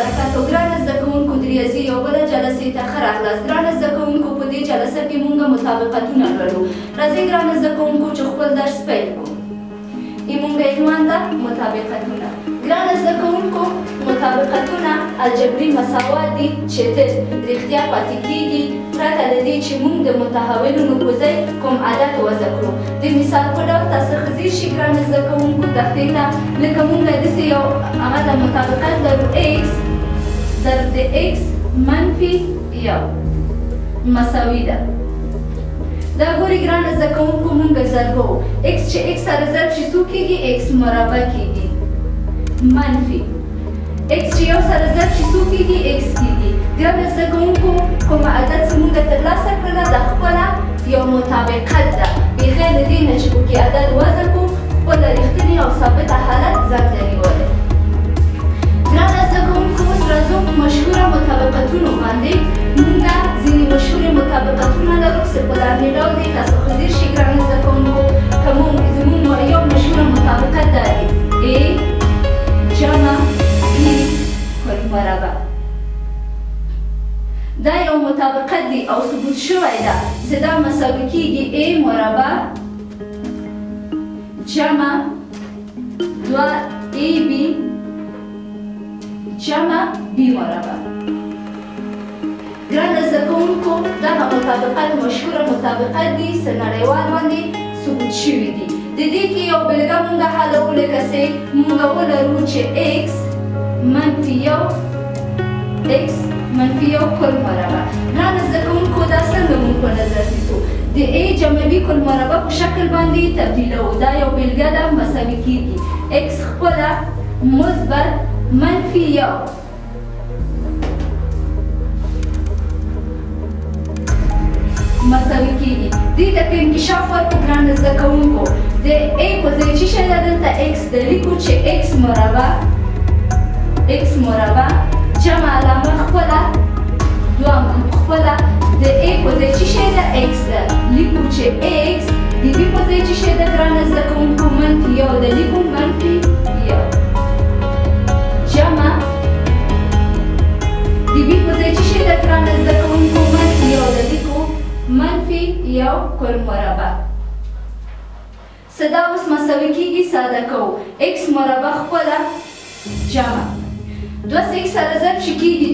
وبرکاته. ګرانو زده کوونکو د ریاضي یو بله جلسې ته ښه راغلاست. ګرانو زده کوونکو په دې جلسه کې موږ مطابقتونه لولو. راځئ ګرانو زده کوونکو چې خپل درس پیل کړو. زموږ عنوان ده مطابقتونه. ګرانو زده کوونکو مطابقتونه الجبري مساوات دي چې تل رښتیا پاتې کېږي پرته له دې چې موږ د متحولونو په ځای کوم عدد وضع کړو. د مثال په ډول تاسو ښه ځیر شئ ګرانو زده کوونکو تختې ته. لکه موږ داسې یو هغه د مطابقت لرو x ضرب د x منفي یو مساوي ده. دا ګورئ ګرانو زده کوونکو موږ ضربوو. x چې x سره ضرب شي څو کېږي؟ x مربع کېږي. منفي x چې یو سره ضرب شي څو کېږي؟ x کېږي. ګرانو زده کوونکو کومه عدد چې موږ ترلاسه کړله دا خپله یو مطابقت ده بغیر له دې نه چې پکې عدد وضع کړو خپله رښتینې او ثابته حالت ځان ته نیولی. ګرانو زده کوونکو اوس راځو په مشهوره مطابقتونو باندې. موږ ځینې مشهورې مطابقتونه لرو چې په لاندې ډول دي. تاسو ښه ځیر شئ ګرانو زده کوونکو. که زموږ یو مشهوره مطابقت دا دی a جمع b کل مربع. دا یو مطابقت دی او ثبوت شوی ده چې دا مساوي کېږي a مربع جمع 2ab جمع b مربع. ګرانو زده کوونکو دغه مطابقت مشهوره مطابقت دي چې نړیوال باندې ثبوت شوي دي. د دې کې یو بېلګه موږ حلوو لکه چې موږ ولرو چې x منفي یو x منفي یو کل مربع. ګرانو زده کوونکو دا څنګه موږ په نظر نیسو؟ د a جمع b کل مربع په شکل باندې تبدیلوو. دا یو بېلګه ده مساوي کېږي x خپله مثبت منفي یو مساوي کېږي. دې ته که انکشاف ورکړو ګرانو زده کوونکو د a په ځای څه شی ده دلته x د لیکو چې x مربع جمع علامه خپله دوه خپله د a په ځای څه شی ده x ده لیکو چې x د b په ځای څه شی ده ګرانو زده کوونکو منفي یو د لیکو منفي یو جمع د b په ځای څه شی ده ګرانو زده کوونکو منفي یو د لیکو منفي یو کل مربع. صدا اوس مساوي کېږي ساده کوو. x مربع خپله جمع 2x سره ضرب شي کېږي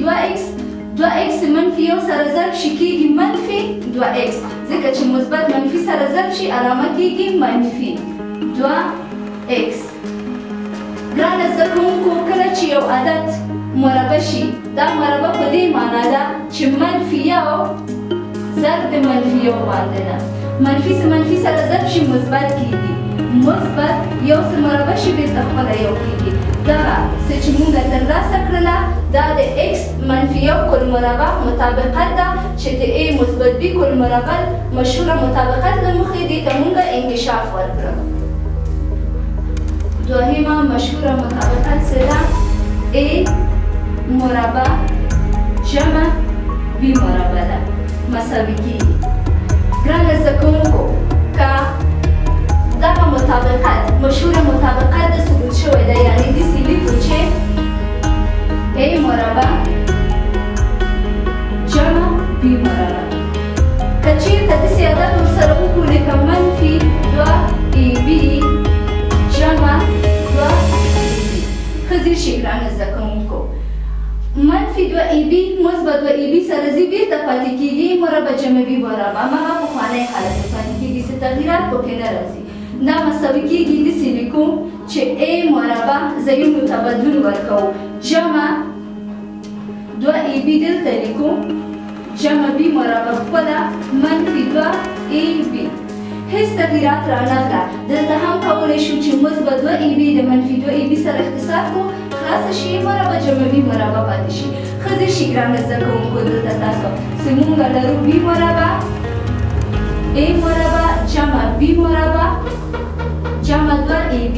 2x منفي یو سره ضرب شي کېږي منفي 2x ځکه چې مثبت منفي سره ضرب شي علامه کېږي منفي 2x. ګرانو زده کوونکو کله چې یو عدد مربع شي دا مربع په دې معنا ده چې منفي یو ضرب د منفي یو باندې ده. منفي څه منفي سره ضرب شي مثبت کېږي. مثبت یو څه مربع شي بېرته خپله یو کېږي. دغه څه چې موږ ترلاسه کړله دا د x منفي یو کل مربع مطابقت ده چې د a مثبت b کل مربع مشهوره مطابقت له مخې دې ته موږ انکشاف ورکړه. دوهمه مشهوره مطابقت څه ده؟ a مربع جمع b مربع ده مساوي کېږي. ګرانو زده کوونکو که دغه مطابقت مشهوره مطابقت د ثبوت شوی ده یعنې داسې لیکو چې a مربع جمع b مربع. که چېرته داسې عدد ورسره وکړو لکه منفي 2ab جمع 2ab. ښه ځیر شئ ګرانو زده کوونکو. منفي 2ab مثبت 2ab سره ځي بېرته پاتې کېږي مربع جمع b مربع هماغه پخوانی حالت ته پاتې کېږي څه تغییرات پکې نه راځي. دا مساوي کېږي داسې لیکو چې a مربع ځایونو ته بدلون ورکوو جمع 2ab دلته لیکو جمع b مربع خپله منفي 2ab. هیڅ تغییرات رانغله. دلته هم کولی شو چې مثبت 2ab د منفي 2ab سره اختصار کړو خلاصه شي مربع جمع b مربع پاتې شي. ښه ځیر شئ ګرانو زده کوونکو دلته تاسو چې موږ لرو b مربع a مربع جمع b مربع جمع 2ab.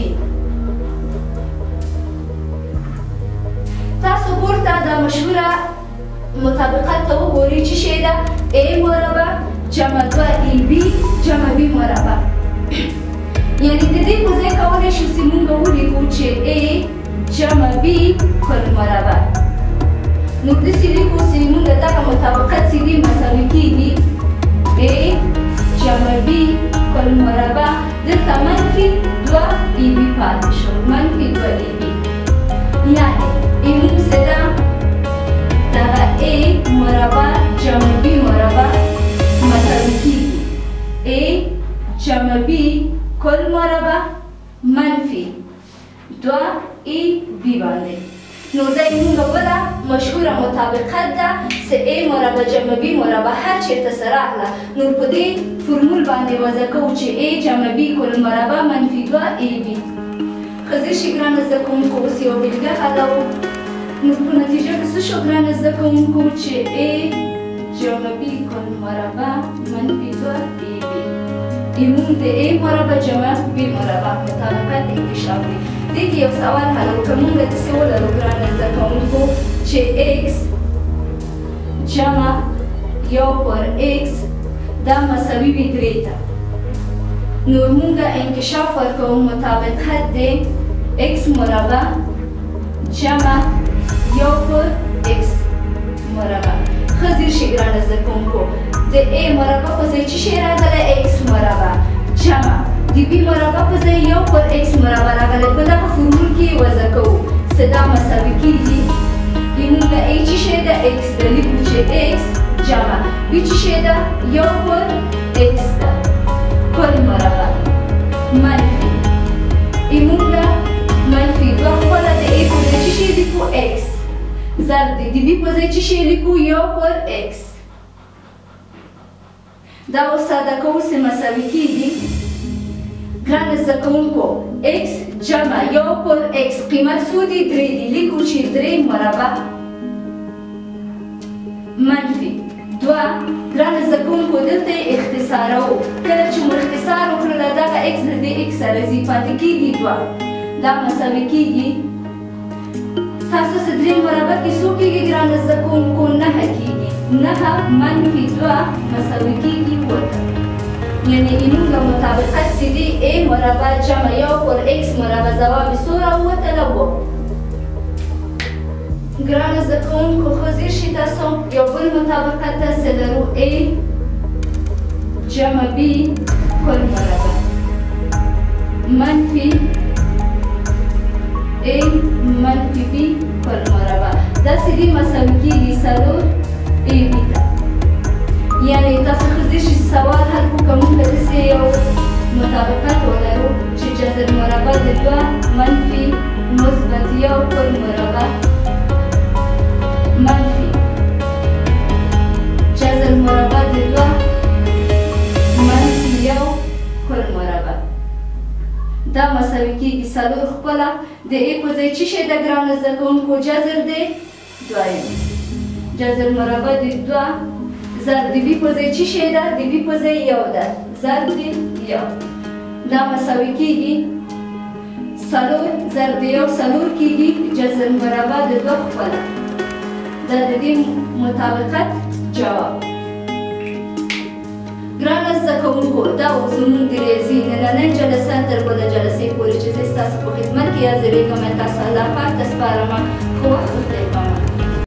تاسو پورته دا مشهوره مطابقت ته وګورئ چې شی ده a مربع جمع 2ab جمع b مربع. یعنې د دې په ځای کولی شو چې موږ ولیکو چې a جمع b کل مربع نو داسې لیکو چې موږ دغه مطابقت چې دی مساوي کېږي A جمع B کل مربع دلته منفي 2 AB پاتې شو منفي 2 AB یعنې موږ چې ده دغه A مربع جمع B مربع مساوي کېږي A جمع B کل مربع منفي 2 AB باندې نو دا موږ بله مشهوره مطابقت ده چې A مربع جمع B مربع هر چېرته څه راغله نو په دې فرمول باندې وضع کوو چې A جمع B کل مربع منفي 2 AB ښه زه شي ګرانه زده کوونکو اوس یوه بېلګه حلوو نو په نتیجه کې څه شو ګرانه زده کوونکو چې A جمع B کل مربع منفي 2 AB موږ د A مربع جمع B مربع مطابقت انکشاف دی دې کې یو سوال حل وکړو موږ داسې ولرو ګرانه زده کوونکو چې x جمع 1 پر x دا مساوي وي 3 ته نو موږ انکشاف ورکوو مطابقت دی x مربع جمع 1 پر x مربع ښه ځیر شي ګرانه زده کوونکو د A مربع په ځای څه شی راغلی x مربع جمع د B مربع په ځای 1 پر x مربع راغلی په دغه فرمول کې وضع کوو چې دا مساوي کېږي موږ A څه شی ده x ده لیکو چې x جمع B څه شی ده 1 پر x ده کل مربع منفي موږ منفي 2 خپله د A په ځای څه شی لیکو x ضرب دی د B په ځای څه شی لیکو 1 پر x دا اوس ساده کوو چې مساوي کېږي ګرانه زده کوونکو x جمع 1 پر x قیمت څو دی 3 دی لیکو چې 3 مربع منفي 2 ګرانه زده کوونکو دلته یې اختصاروو کله چې مو اختصار وکړله دغه x د دې x سره ځي پاتې کېږي 2 دا مساوي کېږي تاسو چې 3 مربع کې څو کېږي ګرانه زده کوونکو 9 کېږي 9 منفي 2 مساوي کېږي 8 یعنی موږ مطابقت چې دی A مربع جمع 1 پر x مربع ځواب یې څو راووتله 7 ګرانه زده کوونکو ښه ځیر شي تاسو یو بل مطابقت ته چې لرو A جمع B کل مربع منفي A منفي B کل مربع داسې دی مساوي کېږي 4 AB ته یعنې تاسو ښه ځیر شي سوال حل کړو که موږ داسې یو مطابقت ولرو چې جذر مربع د 2 منفي مثبت 1 کل مربع منفي جذر مربع د 2 منفي 1 کل مربع دا مساوي کېږي 4 خپله د A په ځای څه شی ده ګرانه زده کوونکو جذر دی 2 جذر مربع د 2 ضرب د B په ځای څه شی ده د B په ځای 1 ده ضرب د 1 دا مساوي کېږي 4 ضرب د 1 4 کېږي جذر مربع د 2 خپله دا د دې مطابقت جواب ګرانه زده کوونکو دا اوس زموږ د ریاضي نننۍ جلسه تر بله جلسې پورې چې زه ستاسو په خدمت کې حاضرېږم تاسو الله پاک ته سپارم ښه وخت په خدای پامان